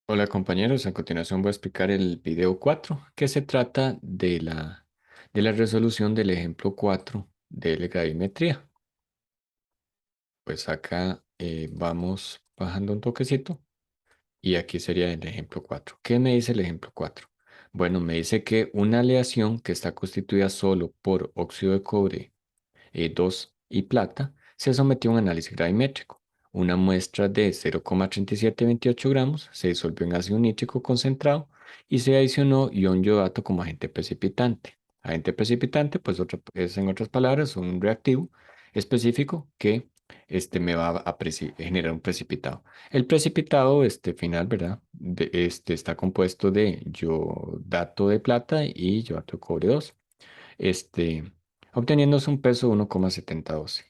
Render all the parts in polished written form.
Hola compañeros, a continuación voy a explicar el video 4, que se trata de la resolución del ejemplo 4 de la gravimetría. Pues acá vamos bajando un toquecito y aquí sería el ejemplo 4. ¿Qué me dice el ejemplo 4? Bueno, me dice que una aleación que está constituida solo por óxido de cobre 2 y plata, se sometió a un análisis gravimétrico. Una muestra de 0,3728 gramos se disolvió en ácido nítrico concentrado y se adicionó ion yodato como agente precipitante. Agente precipitante, pues es en otras palabras un reactivo específico que me va a generar un precipitado. El precipitado final, ¿verdad? Está compuesto de yodato de plata y yodato de cobre 2 este, obteniéndose un peso de 1,7012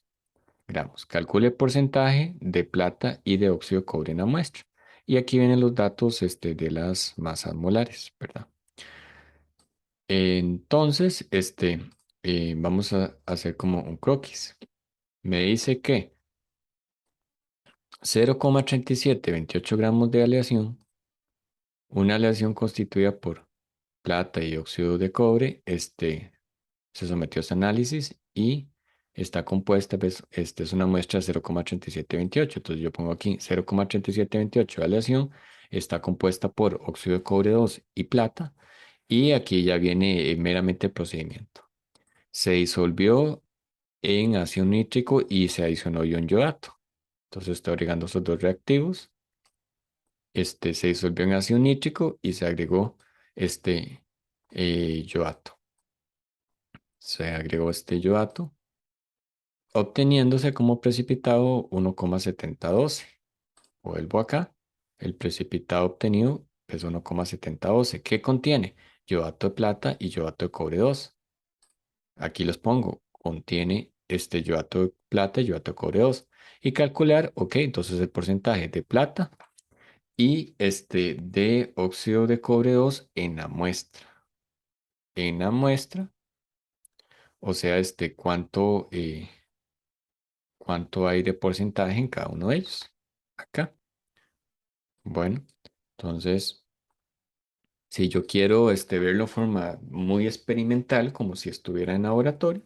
gramos. Calcule el porcentaje de plata y de óxido de cobre en la muestra. Y aquí vienen los datos de las masas molares, ¿verdad? Entonces, vamos a hacer como un croquis. Me dice que 0,3728 gramos de aleación, una aleación constituida por plata y óxido de cobre, se sometió a este análisis y está compuesta, pues, es una muestra de 0,3728. Entonces yo pongo aquí 0,3728 de aleación, está compuesta por óxido de cobre 2 y plata, y aquí ya viene meramente el procedimiento. Se disolvió en ácido nítrico y se adicionó ion yodato. Entonces estoy agregando esos dos reactivos. Se disolvió en ácido nítrico y se agregó este yodato. Se agregó este yodato obteniéndose como precipitado 1,7012. Vuelvo acá. El precipitado obtenido es 1,7012. ¿Qué contiene? Yodato de plata y yodato de cobre 2. Aquí los pongo. Contiene yodato de plata y yodato de cobre 2. Y calcular, ok, entonces el porcentaje de plata y de óxido de cobre 2 en la muestra. En la muestra, o sea, cuánto hay de porcentaje en cada uno de ellos. Acá. Bueno, entonces, si yo quiero verlo de forma muy experimental, como si estuviera en laboratorio,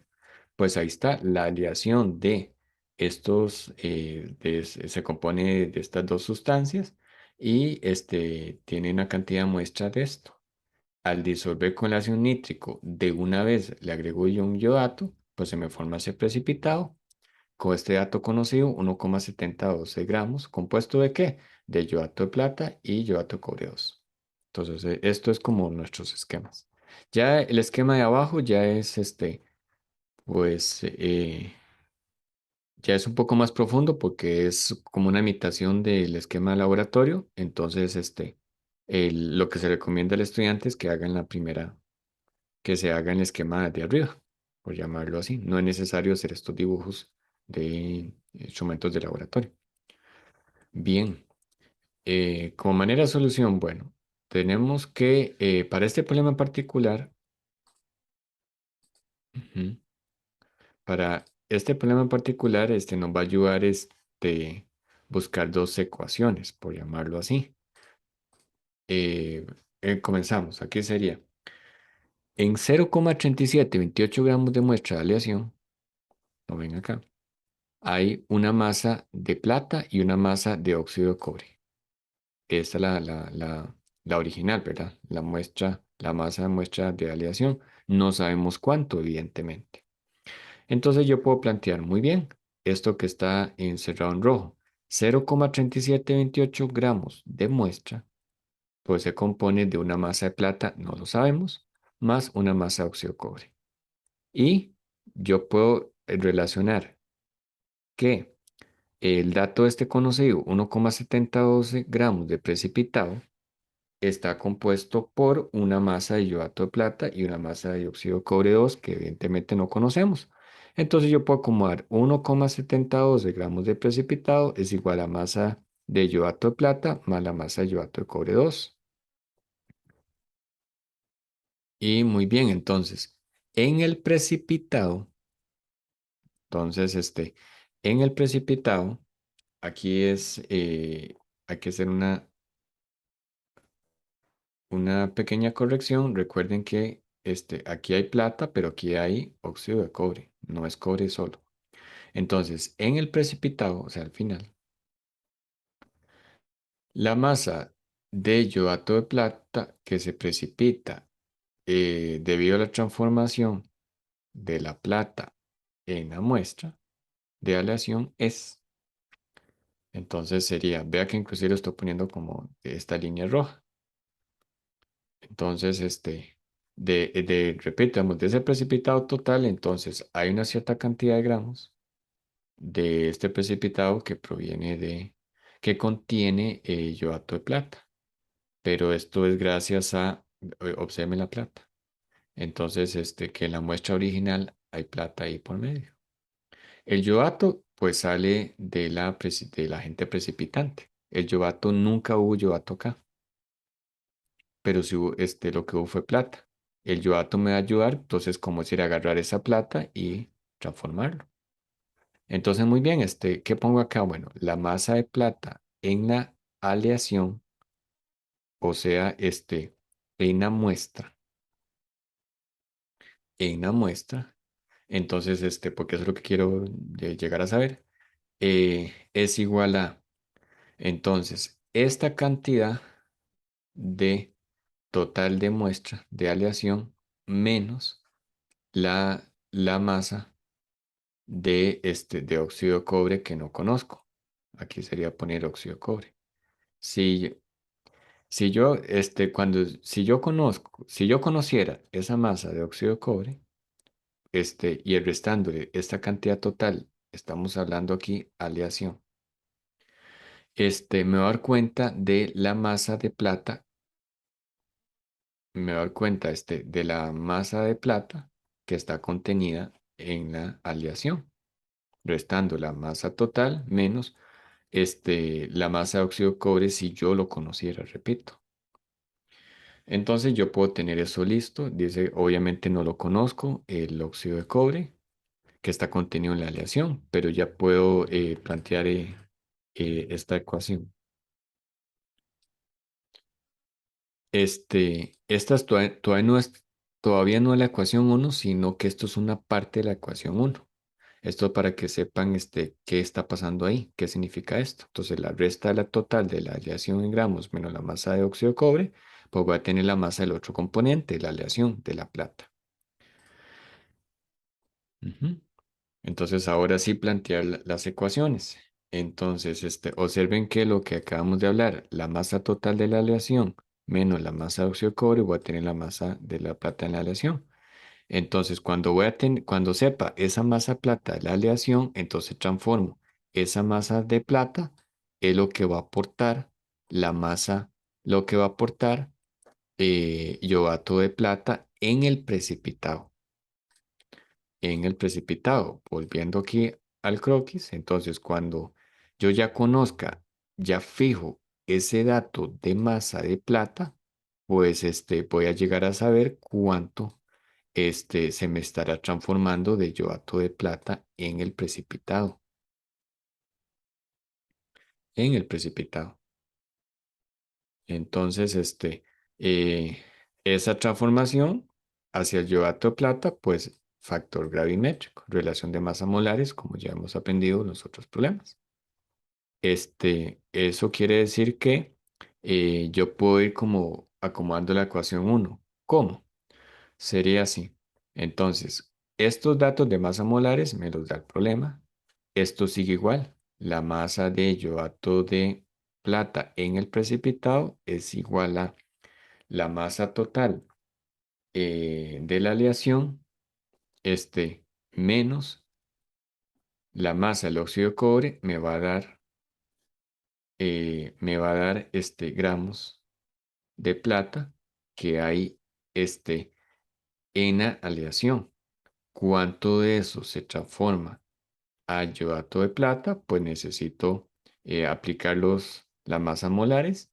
pues ahí está la aleación de estos, se compone de estas dos sustancias y tiene una cantidad de muestra de esto. Al disolver con el ácido nítrico, de una vez le agrego yo un yodato, pues se me forma ese precipitado con este dato conocido, 1,7012 gramos, ¿compuesto de qué? De yodato de plata y yodato de cobre 2. Entonces, esto es como nuestros esquemas. Ya el esquema de abajo ya es pues, ya es un poco más profundo porque es como una imitación del esquema de laboratorio. Entonces, lo que se recomienda al estudiante es que hagan que se haga en el esquema de arriba, por llamarlo así. No es necesario hacer estos dibujos de instrumentos de laboratorio. Bien, como manera de solución, bueno, tenemos que, para este problema en particular, ujú, para este problema en particular, nos va a ayudar buscar dos ecuaciones, por llamarlo así. Eh, comenzamos, aquí sería, en 0,3728 gramos de muestra de aleación, lo ven acá, hay una masa de plata y una masa de óxido de cobre. Esta es la original, ¿verdad? La muestra, la masa de muestra de aleación. No sabemos cuánto, evidentemente. Entonces yo puedo plantear muy bien esto que está encerrado en rojo. 0,3728 gramos de muestra, pues se compone de una masa de plata, no lo sabemos, más una masa de óxido de cobre. Y yo puedo relacionar que el dato conocido, 1,7012 gramos de precipitado, está compuesto por una masa de yodato de plata y una masa de dióxido de cobre 2 que evidentemente no conocemos. Entonces yo puedo acomodar 1,712 gramos de precipitado es igual a masa de yodato de plata más la masa de yodato de cobre 2. Y muy bien, entonces, en el precipitado, entonces, en el precipitado, aquí hay que hacer una pequeña corrección. Recuerden que aquí hay plata, pero aquí hay óxido de cobre. No es cobre solo. Entonces, en el precipitado, o sea, al final, la masa de yodato de plata que se precipita debido a la transformación de la plata en la muestra de aleación es. Entonces sería, vea que inclusive lo estoy poniendo como esta línea roja. Entonces, repitamos, de ese precipitado total, entonces hay una cierta cantidad de gramos de este precipitado que proviene que contiene yodato de plata. Pero esto es gracias a, observe la plata. Entonces, que en la muestra original hay plata ahí por medio. El yodato, pues sale de la agente precipitante. El yodato nunca hubo yodato acá, pero sí lo que hubo fue plata. El yodato me va a ayudar, entonces, como es ir a agarrar esa plata y transformarlo. Entonces, muy bien, ¿qué pongo acá? Bueno, la masa de plata en la aleación, o sea, en la muestra, en la muestra. Entonces, porque eso es lo que quiero llegar a saber, es igual a, entonces, esta cantidad de total de muestra de aleación menos la masa de óxido de cobre que no conozco. Aquí sería poner óxido de cobre. Si, si yo, si yo conozco, si yo conociera esa masa de óxido de cobre, y el restándole esta cantidad total, estamos hablando aquí aleación. Me voy a dar cuenta de la masa de plata, me voy a dar cuenta de la masa de plata que está contenida en la aleación, restando la masa total menos la masa de óxido de cobre si yo lo conociera, repito. Entonces yo puedo tener eso listo. Dice, obviamente no lo conozco, el óxido de cobre que está contenido en la aleación, pero ya puedo plantear esta ecuación. Esta todavía no es la ecuación uno, sino que esto es una parte de la ecuación uno. Esto para que sepan qué está pasando ahí, qué significa esto. Entonces, la resta de la total de la aleación en gramos menos la masa de óxido de cobre, pues voy a tener la masa del otro componente, la aleación de la plata. Ujú. Entonces, ahora sí plantear las ecuaciones. Entonces, observen que lo que acabamos de hablar, la masa total de la aleación menos la masa de óxido de cobre, voy a tener la masa de la plata en la aleación. Entonces, cuando sepa esa masa plata de la aleación, entonces transformo esa masa de plata es lo que va a aportar la masa, lo que va a aportar yodato de plata en el precipitado. Volviendo aquí al croquis, entonces cuando yo ya conozca, ya fijo ese dato de masa de plata, pues voy a llegar a saber cuánto se me estará transformando de yodato de plata en el precipitado. Entonces, eh, esa transformación hacia el yodato de plata, pues factor gravimétrico, relación de masa molares, como ya hemos aprendido en los otros problemas. Eso quiere decir que yo puedo ir como acomodando la ecuación uno. ¿Cómo? Sería así. Entonces, estos datos de masa molares me los da el problema. Esto sigue igual. La masa de yodato de plata en el precipitado es igual a la masa total de la aleación, menos la masa del óxido de cobre me va a dar gramos de plata que hay en la aleación. ¿Cuánto de eso se transforma a yodato de plata? Pues necesito aplicar las masas molares,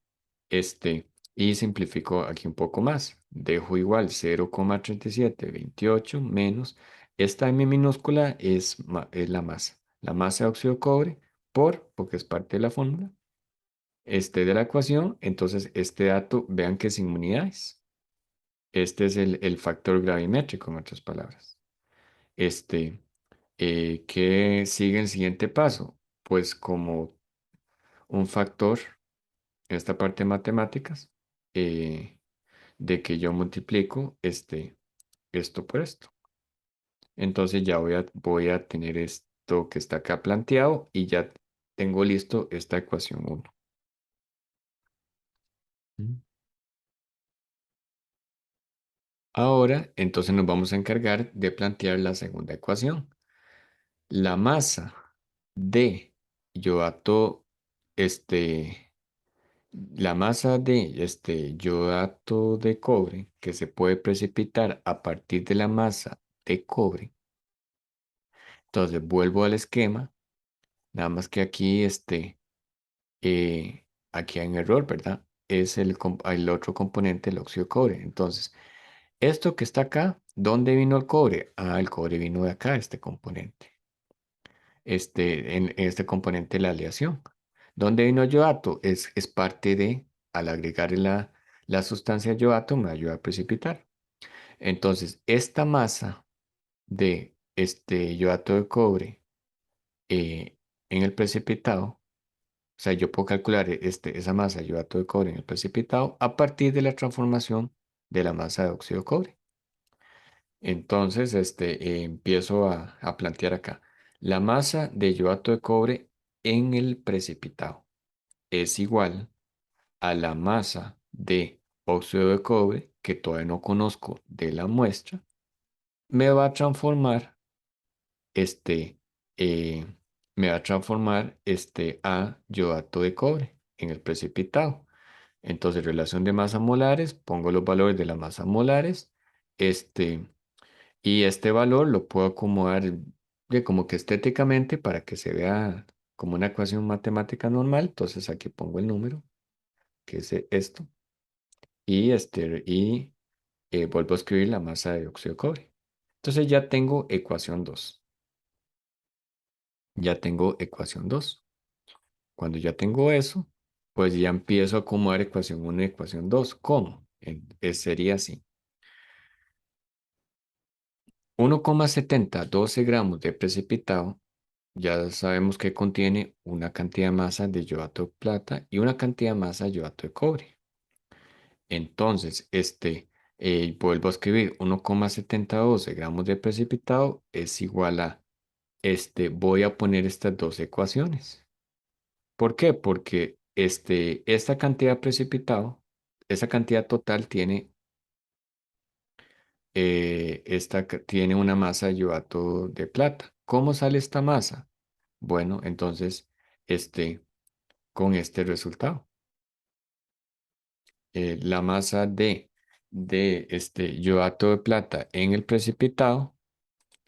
y simplifico aquí un poco más. Dejo igual 0,3728 menos esta M minúscula es la masa. La masa de óxido de cobre porque es parte de la fórmula, de la ecuación, entonces este dato, vean que es sin unidades. Este es el factor gravimétrico, en otras palabras. Este, ¿Qué sigue el siguiente paso? Pues como un factor, en esta parte de matemáticas, eh, de que yo multiplico esto por esto. Entonces ya voy a tener esto que está acá planteado y ya tengo listo esta ecuación uno. Mm. Ahora, entonces nos vamos a encargar de plantear la segunda ecuación. La masa de yodato, este, la masa de yodato de cobre que se puede precipitar a partir de la masa de cobre. Entonces vuelvo al esquema, nada más que aquí, aquí hay un error, ¿verdad? Es el otro componente, el óxido de cobre. Entonces, esto que está acá, ¿dónde vino el cobre? Ah, el cobre vino de acá, este componente. En este componente de la aleación. ¿Dónde vino el yodato? Es parte de, al agregar la sustancia yodato, me ayuda a precipitar. Entonces, esta masa de este yodato de cobre eh, en el precipitado, o sea, yo puedo calcular esa masa de yodato de cobre en el precipitado a partir de la transformación de la masa de óxido de cobre. Entonces, empiezo a plantear acá. La masa de yodato de cobre en el precipitado es igual a la masa de óxido de cobre, que todavía no conozco de la muestra, me va a transformar este, eh, a yodato de cobre en el precipitado. Entonces, relación de masas molares, pongo los valores de las masas molares, este, y este valor lo puedo acomodar de como que estéticamente para que se vea como una ecuación matemática normal. Entonces, aquí pongo el número, que es esto, y vuelvo a escribir la masa de óxido de cobre. Entonces, ya tengo ecuación 2. Ya tengo ecuación 2. Cuando ya tengo eso, pues ya empiezo a acomodar ecuación 1 y ecuación 2. ¿Cómo? Sería así. 1,70, 12 gramos de precipitado, ya sabemos que contiene una cantidad de masa de yodato de plata y una cantidad de masa de yodato de cobre. Entonces, vuelvo a escribir 1,7012 gramos de precipitado es igual a, voy a poner estas dos ecuaciones. ¿Por qué? Porque esta cantidad de precipitado, esa cantidad total tiene una masa de yodato de plata. ¿Cómo sale esta masa? Bueno, entonces, con este resultado. La masa de yodato de plata en el precipitado,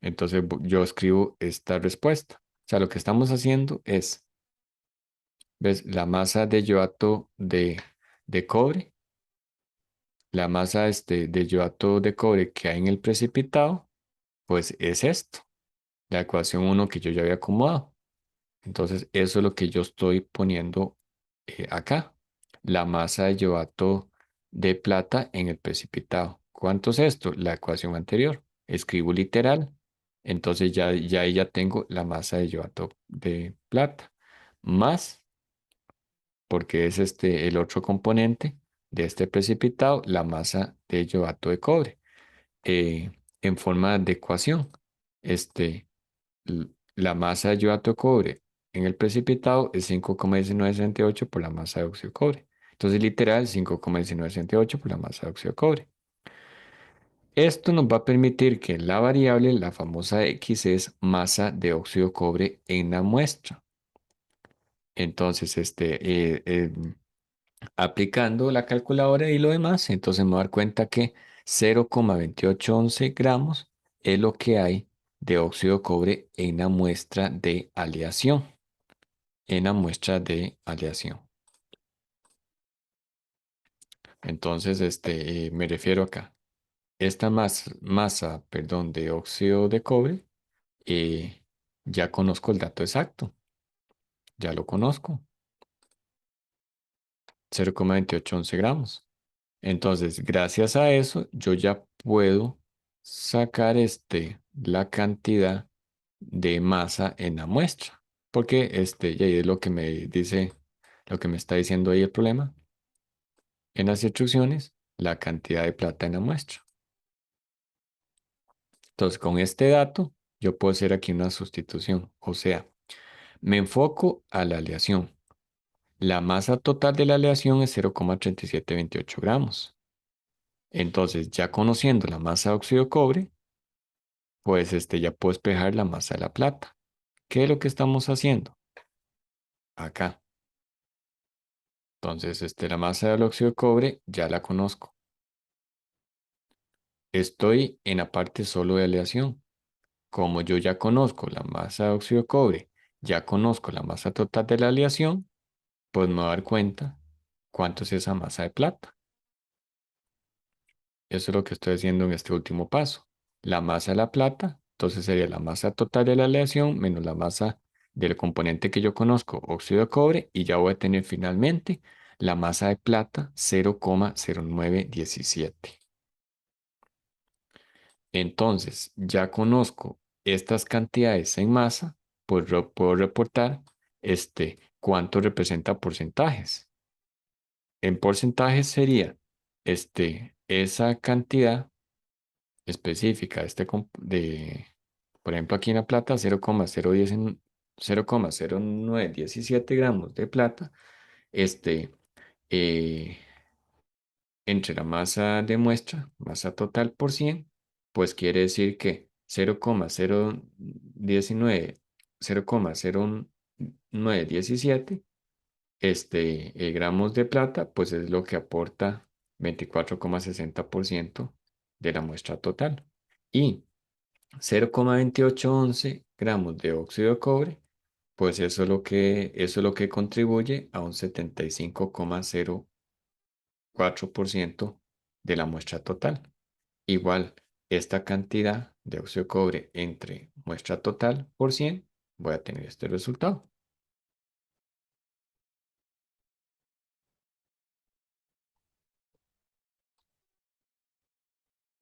entonces yo escribo esta respuesta. O sea, lo que estamos haciendo es, ¿ves? La masa de yodato de cobre, la masa de yodato de cobre que hay en el precipitado, pues es esto, la ecuación uno que yo ya había acomodado. Entonces, eso es lo que yo estoy poniendo acá. La masa de yodato de plata en el precipitado. ¿Cuánto es esto? La ecuación anterior. Escribo literal. Entonces ya ahí ya tengo la masa de yodato de plata. Más, porque es el otro componente de este precipitado, la masa de yodato de cobre. En forma de ecuación. Este, la masa de yodato de cobre en el precipitado es 5,1968 por la masa de óxido de cobre. Entonces, literal, 5,1968 por la masa de óxido de cobre. Esto nos va a permitir que la variable, la famosa X, es masa de óxido de cobre en la muestra. Entonces, aplicando la calculadora y lo demás, entonces me voy a dar cuenta que 0,2811 gramos es lo que hay de óxido de cobre en la muestra de aleación. En la muestra de aleación. Entonces, me refiero acá. Esta masa, perdón, de óxido de cobre, eh, ya conozco el dato exacto. Ya lo conozco. 0,2811 gramos. Entonces, gracias a eso, yo ya puedo sacar la cantidad de masa en la muestra. Porque ya es lo que me dice, lo que me está diciendo ahí el problema. En las instrucciones, la cantidad de plata en la muestra. Entonces, con este dato, yo puedo hacer aquí una sustitución. O sea, me enfoco a la aleación. La masa total de la aleación es 0,3728 gramos. Entonces, ya conociendo la masa de óxido de cobre, pues ya puedo despejar la masa de la plata. ¿Qué es lo que estamos haciendo? Acá. Entonces, la masa del óxido de cobre ya la conozco. Estoy en la parte solo de aleación. Como yo ya conozco la masa de óxido de cobre, ya conozco la masa total de la aleación, pues me voy a dar cuenta cuánto es esa masa de plata. Eso es lo que estoy haciendo en este último paso. La masa de la plata, entonces sería la masa total de la aleación menos la masa del componente que yo conozco, óxido de cobre, y ya voy a tener finalmente la masa de plata 0,0917. Entonces, ya conozco estas cantidades en masa, pues puedo reportar cuánto representa porcentajes. En porcentajes sería esa cantidad específica por ejemplo, aquí en la plata, 0,0917 gramos de plata, este, eh, entre la masa de muestra, masa total por 100, pues quiere decir que 0,0917 gramos de plata, pues es lo que aporta 24,60% de la muestra total. Y 0,2811 gramos de óxido de cobre, pues eso es lo que contribuye a un 75,04% de la muestra total. Igual, esta cantidad de óxido de cobre entre muestra total por 100, voy a tener este resultado.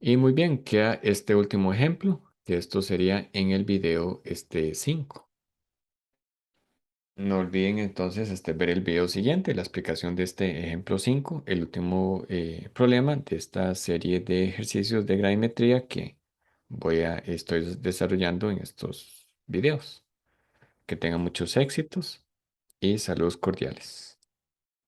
Y muy bien, queda este último ejemplo, que esto sería en el video 5. No olviden entonces ver el video siguiente, la explicación de este ejemplo 5, el último problema de esta serie de ejercicios de gravimetría que estoy desarrollando en estos videos. Que tengan muchos éxitos y saludos cordiales.